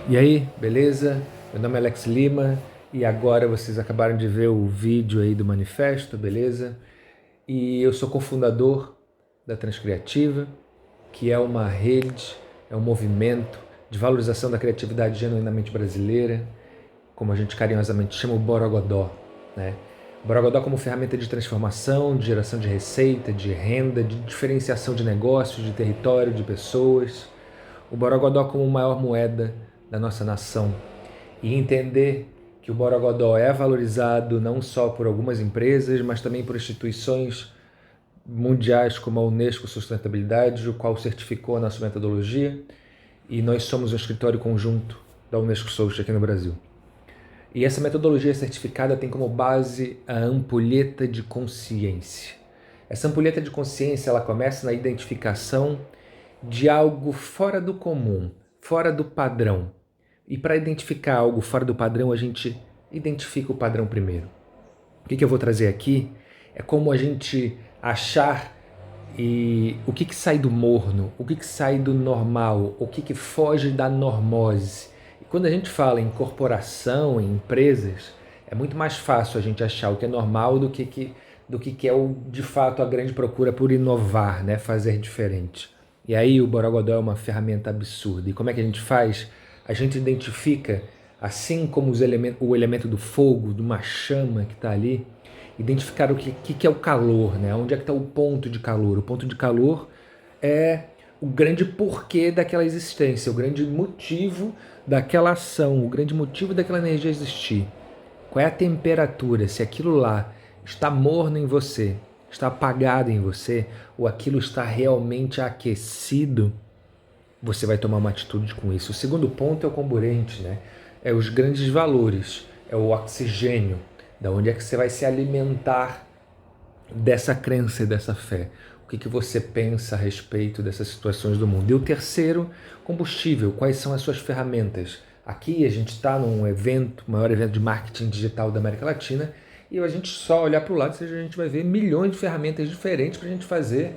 E aí, beleza? Meu nome é Alex Lima e agora vocês acabaram de ver o vídeo aí do manifesto, beleza? E eu sou cofundador da Transcriativa, que é uma rede, é um movimento de valorização da criatividade genuinamente brasileira, como a gente carinhosamente chama o Borogodó, né? O Borogodó como ferramenta de transformação, de geração de receita, de renda, de diferenciação de negócios, de território, de pessoas. O Borogodó como maior moeda da nossa nação e entender que o Borogodó é valorizado não só por algumas empresas, mas também por instituições mundiais como a Unesco Sustentabilidade, o qual certificou a nossa metodologia, e nós somos um escritório conjunto da Unesco Social aqui no Brasil. E essa metodologia certificada tem como base a ampulheta de consciência. Essa ampulheta de consciência ela começa na identificação de algo fora do comum, fora do padrão. E para identificar algo fora do padrão, a gente identifica o padrão primeiro. O que eu vou trazer aqui é como a gente achar o que sai do morno, o que sai do normal, o que foge da normose. E quando a gente fala em corporação, em empresas, é muito mais fácil a gente achar o que é normal do que é de fato a grande procura por inovar, né? Fazer diferente. E aí o Borogodó é uma ferramenta absurda. E como é que a gente faz? A gente identifica, assim como o elemento do fogo, de uma chama que está ali, identificar o que é o calor, né? Onde é que está o ponto de calor? O ponto de calor é o grande porquê daquela existência, o grande motivo daquela ação, o grande motivo daquela energia existir. Qual é a temperatura? Se aquilo lá está morno em você, está apagado em você, ou aquilo está realmente aquecido, você vai tomar uma atitude com isso. O segundo ponto é o comburente, né? É os grandes valores, é o oxigênio, da onde é que você vai se alimentar dessa crença e dessa fé. O que você pensa a respeito dessas situações do mundo. E o terceiro, combustível. Quais são as suas ferramentas? Aqui a gente está num evento, o maior evento de marketing digital da América Latina, e a gente só olhar para o lado, a gente vai ver milhões de ferramentas diferentes para a gente fazer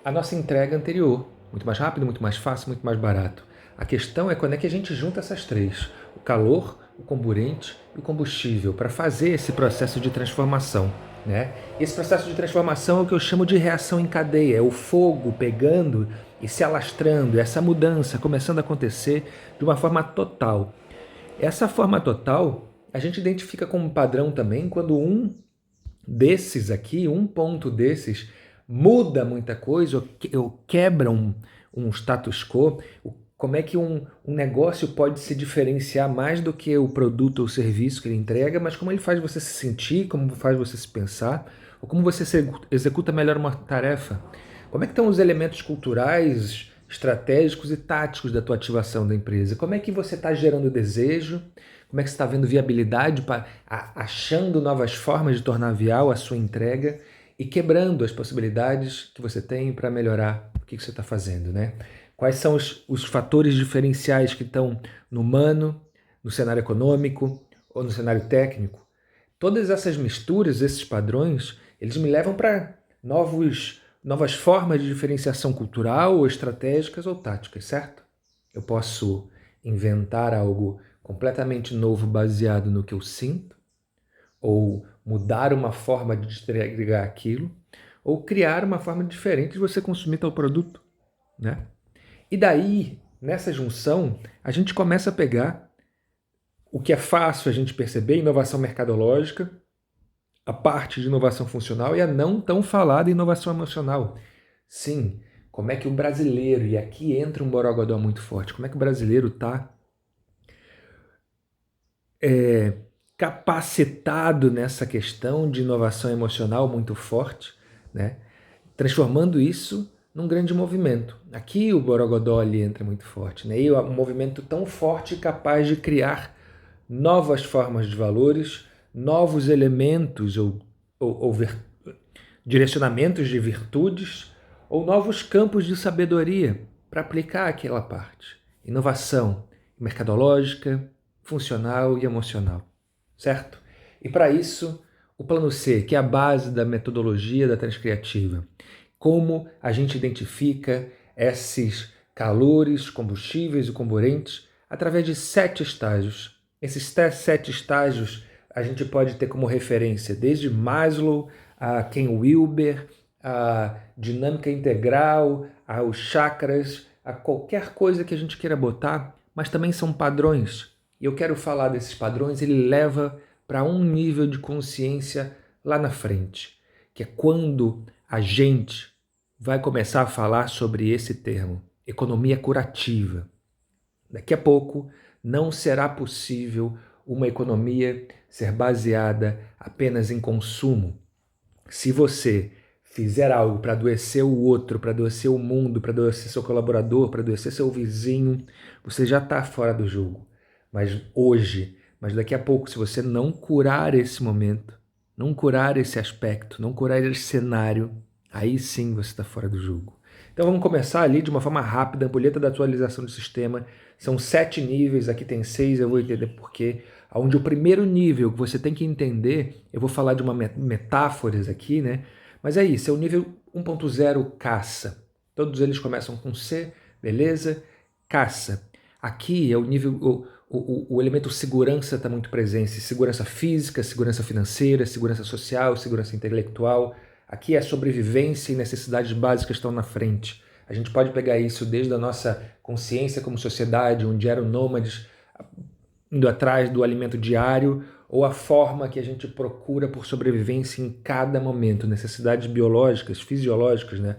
a nossa entrega anterior. Muito mais rápido, muito mais fácil, muito mais barato. A questão é quando é que a gente junta essas três: o calor, o comburente e o combustível, para fazer esse processo de transformação. Né? Esse processo de transformação é o que eu chamo de reação em cadeia, é o fogo pegando e se alastrando, essa mudança começando a acontecer de uma forma total. Essa forma total a gente identifica como padrão também quando um desses aqui, um ponto desses, muda muita coisa, ou quebra um status quo. Como é que um negócio pode se diferenciar mais do que o produto ou serviço que ele entrega, mas como ele faz você se sentir, como faz você se pensar, ou como você executa melhor uma tarefa. Como é que estão os elementos culturais, estratégicos e táticos da tua ativação da empresa? Como é que você está gerando desejo? Como é que você está vendo viabilidade, achando novas formas de tornar viável a sua entrega e quebrando as possibilidades que você tem para melhorar o que você está fazendo, né? Quais são os fatores diferenciais que estão no humano, no cenário econômico ou no cenário técnico? Todas essas misturas, esses padrões, eles me levam para novas formas de diferenciação cultural, ou estratégicas ou táticas, certo? Eu posso inventar algo completamente novo baseado no que eu sinto, ou mudar uma forma de entregar aquilo, ou criar uma forma diferente de você consumir tal produto, né? E daí, nessa junção, a gente começa a pegar o que é fácil a gente perceber, inovação mercadológica, a parte de inovação funcional e a não tão falada inovação emocional. Sim, como é que o brasileiro, e aqui entra um borogodó muito forte, como é que o brasileiro está capacitado nessa questão de inovação emocional muito forte, né? Transformando isso num grande movimento. Aqui o Borogodó ali entra muito forte, né? E um movimento tão forte capaz de criar novas formas de valores, novos elementos ou direcionamentos de virtudes ou novos campos de sabedoria para aplicar aquela parte. Inovação mercadológica, funcional e emocional, certo? E para isso, o plano C, que é a base da metodologia da Transcriativa. Como a gente identifica esses calores, combustíveis e comburentes através de 7 estágios. Esses 7 estágios a gente pode ter como referência desde Maslow, a Ken Wilber, a dinâmica integral, aos chakras, a qualquer coisa que a gente queira botar, mas também são padrões. E eu quero falar desses padrões, ele leva para um nível de consciência lá na frente, que é quando a gente vai começar a falar sobre esse termo, economia curativa. Daqui a pouco não será possível uma economia ser baseada apenas em consumo. Se você fizer algo para adoecer o outro, para adoecer o mundo, para adoecer seu colaborador, para adoecer seu vizinho, você já está fora do jogo. Mas daqui a pouco, se você não curar esse momento, não curar esse aspecto, não curar esse cenário, aí sim você está fora do jogo. Então vamos começar ali de uma forma rápida, a ampulheta da atualização do sistema. São 7 níveis, aqui tem 6, eu vou entender porquê. Onde o primeiro nível que você tem que entender, eu vou falar de uma metáforas aqui, né? Mas é isso, é o nível 1.0 caça. Todos eles começam com C, beleza? Caça. Aqui é o nível, o elemento segurança está muito presente. Segurança física, segurança financeira, segurança social, segurança intelectual. Aqui é sobrevivência e necessidades básicas estão na frente. A gente pode pegar isso desde a nossa consciência como sociedade, onde eram nômades indo atrás do alimento diário, ou a forma que a gente procura por sobrevivência em cada momento. Necessidades biológicas, fisiológicas, né?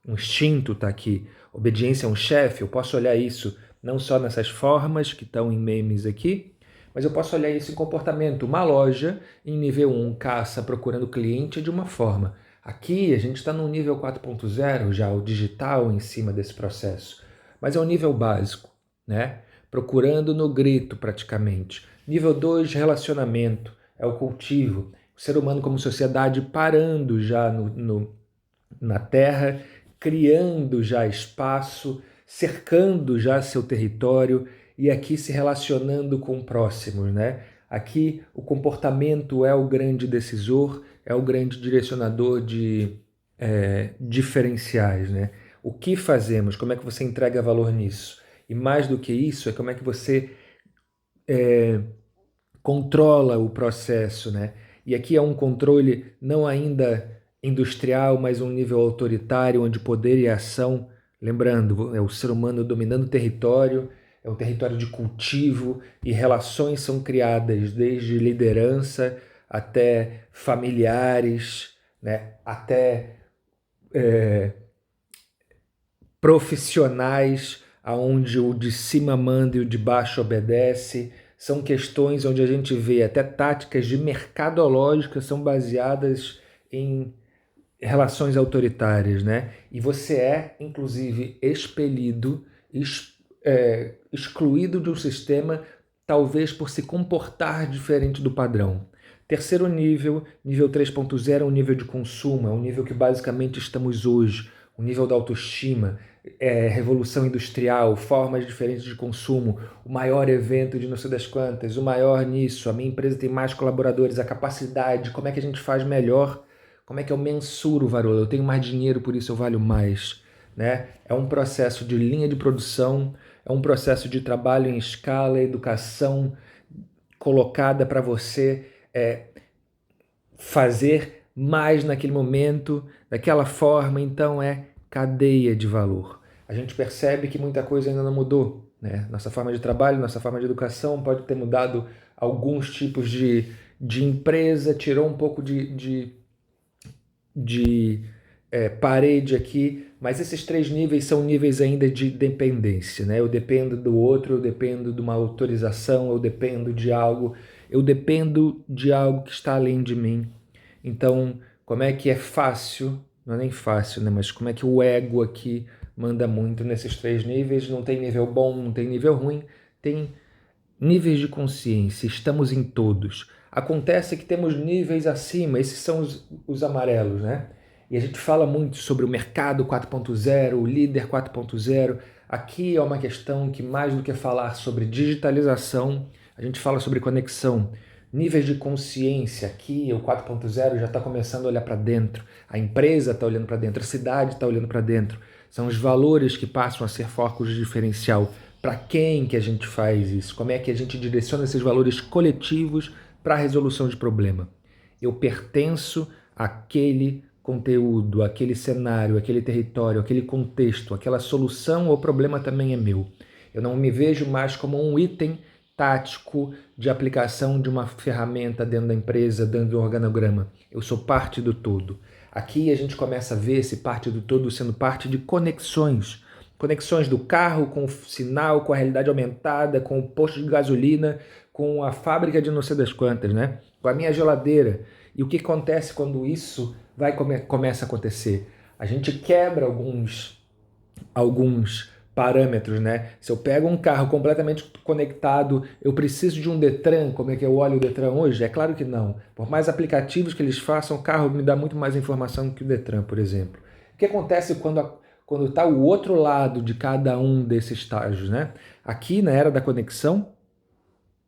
Um instinto está aqui. Obediência a um chefe, eu posso olhar isso não só nessas formas que estão em memes aqui, mas eu posso olhar isso em comportamento. Uma loja em nível 1, caça procurando cliente de uma forma. Aqui a gente está no nível 4.0, já o digital em cima desse processo. Mas é um nível básico, né? Procurando no grito praticamente. Nível 2, relacionamento, é o cultivo. O ser humano como sociedade parando já na Terra, criando já espaço, cercando já seu território e aqui se relacionando com próximos, né? Aqui o comportamento é o grande decisor, é o grande direcionador de diferenciais, né? O que fazemos? Como é que você entrega valor nisso? E mais do que isso, é como é que você controla o processo, né? E aqui é um controle não ainda industrial, mas um nível autoritário, onde poder e ação, lembrando, é o ser humano dominando o território, é um território de cultivo e relações são criadas desde liderança até familiares, né? Até profissionais, aonde o de cima manda e o de baixo obedece. São questões onde a gente vê até táticas de mercadológicas são baseadas em relações autoritárias, né? E você é, inclusive, expelido, excluído de um sistema, talvez por se comportar diferente do padrão. Terceiro nível, nível 3.0, é um nível de consumo, é um nível que basicamente estamos hoje, o nível da autoestima, revolução industrial, formas diferentes de consumo, o maior evento de não sei das quantas, o maior nisso, a minha empresa tem mais colaboradores, a capacidade, como é que a gente faz melhor, como é que eu mensuro o valor, eu tenho mais dinheiro, por isso eu valho mais, né? É um processo de linha de produção, é um processo de trabalho em escala, educação colocada para você fazer mais naquele momento, daquela forma, então é cadeia de valor. A gente percebe que muita coisa ainda não mudou, né? Nossa forma de trabalho, nossa forma de educação pode ter mudado alguns tipos de empresa, tirou um pouco de parede aqui, mas esses 3 níveis são níveis ainda de dependência, né? Eu dependo do outro, eu dependo de uma autorização, eu dependo de algo que está além de mim. Então, como é que é fácil, não é nem fácil, né? Mas como é que o ego aqui manda muito nesses 3 níveis? Não tem nível bom, não tem nível ruim, tem níveis de consciência, estamos em todos. Acontece que temos níveis acima, esses são os amarelos, né? E a gente fala muito sobre o mercado 4.0, o líder 4.0. Aqui é uma questão que, mais do que falar sobre digitalização, a gente fala sobre conexão. Níveis de consciência, aqui o 4.0 já está começando a olhar para dentro, a empresa está olhando para dentro, a cidade está olhando para dentro. São os valores que passam a ser focos de diferencial. Para quem que a gente faz isso? Como é que a gente direciona esses valores coletivos para a resolução de problema? Eu pertenço àquele conteúdo, àquele cenário, àquele território, àquele contexto, aquela solução ou problema também é meu. Eu não me vejo mais como um item tático de aplicação de uma ferramenta dentro da empresa, dentro do organograma. Eu sou parte do todo. Aqui a gente começa a ver esse parte do todo sendo parte de conexões. Conexões do carro com o sinal, com a realidade aumentada, com o posto de gasolina, com a fábrica de não sei das quantas, né? Com a minha geladeira. E o que acontece quando isso começa a acontecer? A gente quebra alguns parâmetros, né? Se eu pego um carro completamente conectado, eu preciso de um Detran, como é que eu olho o Detran hoje? É claro que não. Por mais aplicativos que eles façam, o carro me dá muito mais informação que o Detran, por exemplo. O que acontece quando está o outro lado de cada um desses estágios, né? Aqui na era da conexão,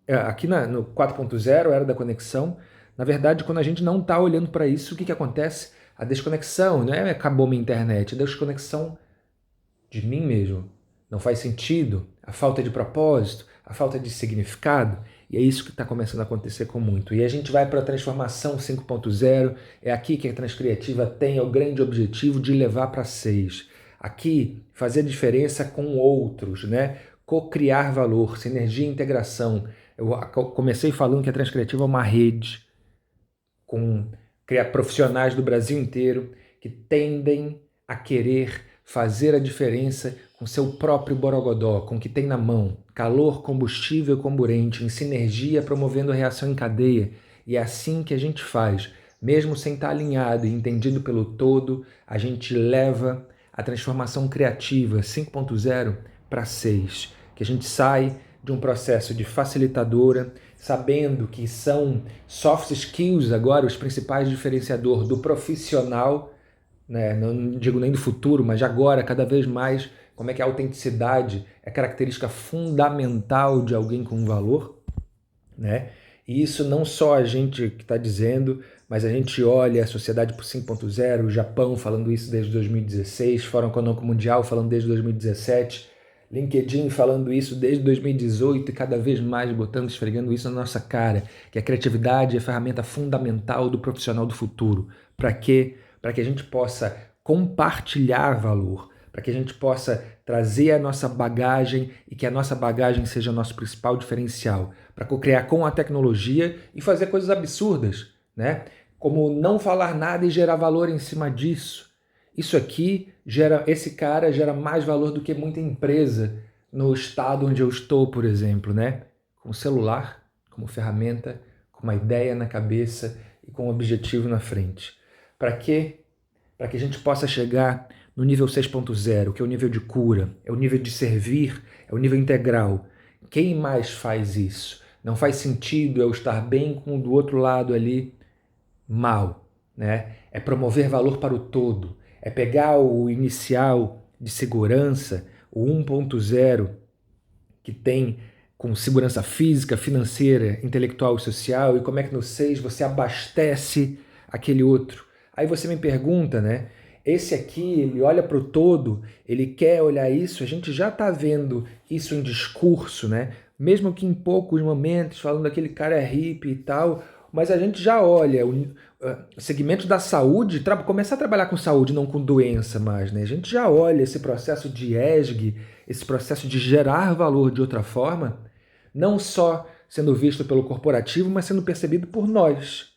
aqui no 4.0, era da conexão, na verdade, quando a gente não está olhando para isso, o que acontece? A desconexão, não é acabou minha internet, a desconexão de mim mesmo. Não faz sentido, a falta de propósito, a falta de significado, e é isso que está começando a acontecer com muito. E a gente vai para a transformação 5.0, é aqui que a Transcriativa tem o grande objetivo de levar para 6. Aqui, fazer diferença com outros, né? Co-criar valor, sinergia e integração. Eu comecei falando que a Transcriativa é uma rede com profissionais do Brasil inteiro que tendem a querer fazer a diferença com seu próprio borogodó, com o que tem na mão, calor, combustível, comburente, em sinergia, promovendo a reação em cadeia. E é assim que a gente faz. Mesmo sem estar alinhado e entendido pelo todo, a gente leva a transformação criativa 5.0 para 6, que a gente sai de um processo de facilitadora, sabendo que são soft skills agora os principais diferenciadores do profissional, né? Não digo nem do futuro, mas de agora, cada vez mais, como é que a autenticidade é característica fundamental de alguém com valor, né? E isso não só a gente que está dizendo, mas a gente olha a Sociedade por 5.0, o Japão falando isso desde 2016, Fórum Econômico Mundial falando desde 2017, LinkedIn falando isso desde 2018 e cada vez mais botando, esfregando isso na nossa cara, que a criatividade é a ferramenta fundamental do profissional do futuro. Para quê? Para que a gente possa compartilhar valor, para que a gente possa trazer a nossa bagagem e que a nossa bagagem seja nosso principal diferencial, para co-criar com a tecnologia e fazer coisas absurdas, né? Como não falar nada e gerar valor em cima disso. Isso aqui esse cara gera mais valor do que muita empresa no estado onde eu estou, por exemplo, né? Com o celular como ferramenta, com uma ideia na cabeça e com um objetivo na frente. Para quê? Para que a gente possa chegar no nível 6.0, que é o nível de cura, é o nível de servir, é o nível integral. Quem mais faz isso? Não faz sentido eu estar bem com o do outro lado ali mal, né? É promover valor para o todo, é pegar o inicial de segurança, o 1.0, que tem com segurança física, financeira, intelectual e social, e como é que no 6 você abastece aquele outro. Aí você me pergunta, né? Esse aqui, ele olha para o todo, ele quer olhar isso, a gente já está vendo isso em discurso, né? Mesmo que em poucos momentos, falando daquele cara hippie e tal, mas a gente já olha o segmento da saúde, começar a trabalhar com saúde, não com doença mais, né? A gente já olha esse processo de ESG, esse processo de gerar valor de outra forma, não só sendo visto pelo corporativo, mas sendo percebido por nós,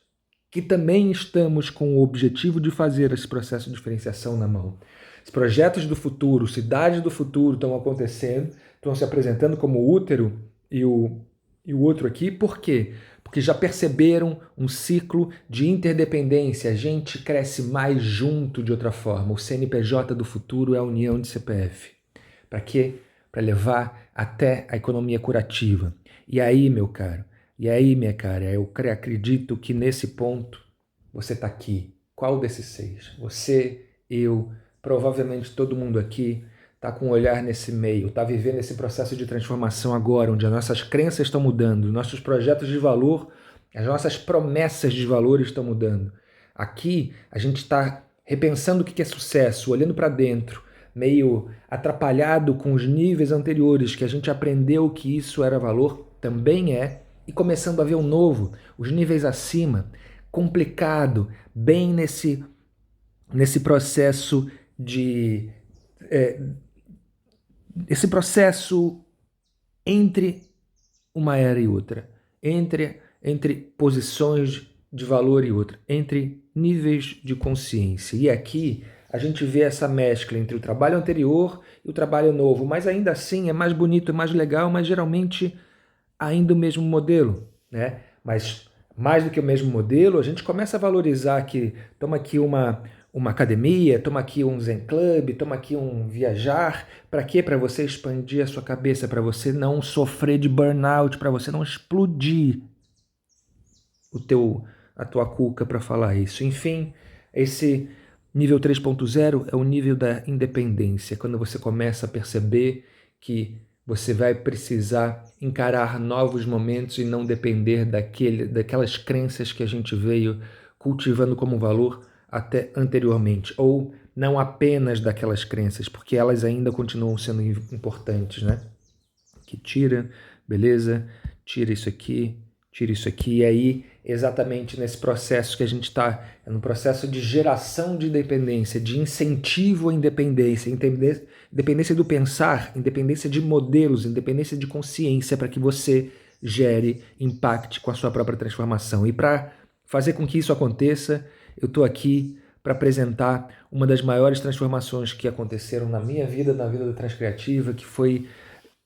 que também estamos com o objetivo de fazer esse processo de diferenciação na mão. Os projetos do futuro, cidades do futuro estão acontecendo, estão se apresentando como o útero e o outro aqui, por quê? Porque já perceberam um ciclo de interdependência, a gente cresce mais junto de outra forma. O CNPJ do futuro é a união de CPF. Para quê? Para levar até a economia curativa. E aí, meu caro, e aí, minha cara, eu acredito que nesse ponto você está aqui. Qual desses 6? Você, eu, provavelmente todo mundo aqui está com um olhar nesse meio, está vivendo esse processo de transformação agora, onde as nossas crenças estão mudando, nossos projetos de valor, as nossas promessas de valor estão mudando. Aqui a gente está repensando o que é sucesso, olhando para dentro, meio atrapalhado com os níveis anteriores, que a gente aprendeu que isso era valor, também é, e começando a ver o novo, os níveis acima, complicado, bem nesse processo de... esse processo entre uma era e outra, entre posições de valor e outra, entre níveis de consciência. E aqui a gente vê essa mescla entre o trabalho anterior e o trabalho novo, mas ainda assim é mais bonito, é mais legal, mas geralmente ainda o mesmo modelo, né? Mas mais do que o mesmo modelo, a gente começa a valorizar que toma aqui uma academia, toma aqui um Zen Club, toma aqui um viajar. Para quê? Para você expandir a sua cabeça, para você não sofrer de burnout, para você não explodir a tua cuca para falar isso. Enfim, esse nível 3.0 é o nível da independência, quando você começa a perceber que você vai precisar encarar novos momentos e não depender daquelas crenças que a gente veio cultivando como valor até anteriormente, ou não apenas daquelas crenças, porque elas ainda continuam sendo importantes, né? Que tira, beleza? Tira isso aqui, e aí exatamente nesse processo que a gente está, é no processo de geração de independência, de incentivo à independência, independência do pensar, independência de modelos, independência de consciência, para que você gere, impacte com a sua própria transformação. E para fazer com que isso aconteça, eu estou aqui para apresentar uma das maiores transformações que aconteceram na minha vida, na vida da Transcriativa, que foi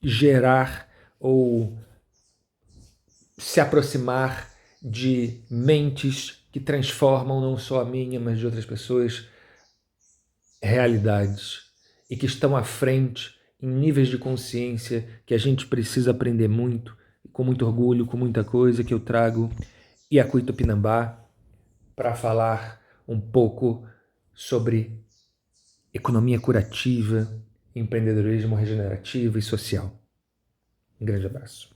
gerar ou se aproximar de mentes que transformam não só a minha, mas de outras pessoas, realidades, e que estão à frente em níveis de consciência que a gente precisa aprender muito, com muito orgulho, com muita coisa que eu trago Iacuí Tupinambá para falar um pouco sobre economia curativa, empreendedorismo regenerativo e social. Um grande abraço.